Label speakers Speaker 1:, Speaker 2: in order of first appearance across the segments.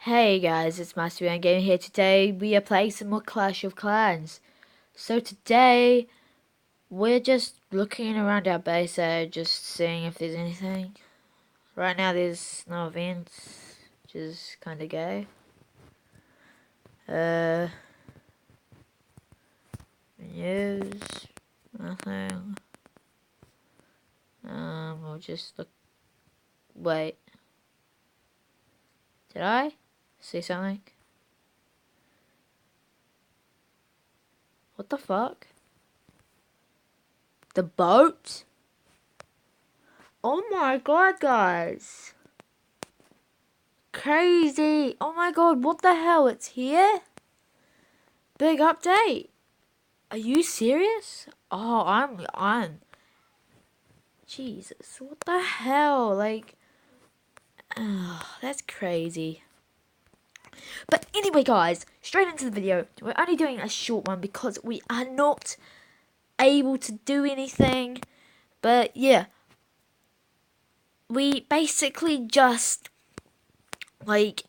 Speaker 1: Hey guys, it's Master Man Gaming here. Today we are playing some more Clash of Clans. So today we're just looking around our base area, just seeing if there's anything. Right now there's no events, which is kind of gay. News, nothing. We'll just look. Wait, did I see something? What the fuck? The boat? Oh my god, guys. Crazy. Oh my god, what the hell? It's here? Big update. Are you serious? Oh, I'm Jesus, what the hell? Like, that's crazy. But anyway, guys, straight into the video. We're only doing a short one because we are not able to do anything. But yeah, we basically just, like,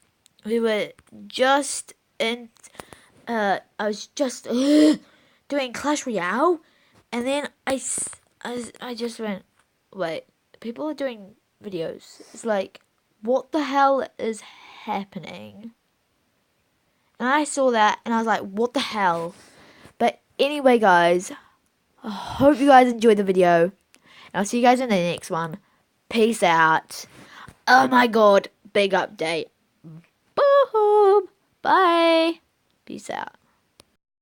Speaker 1: we were just in, I was just doing Clash Royale, and then I just went, wait, people are doing videos. It's like, what the hell is happening? And I saw that, and I was like, what the hell? But anyway, guys, I hope you guys enjoyed the video, and I'll see you guys in the next one. Peace out. Oh my god, big update. Boom. Bye. Peace out.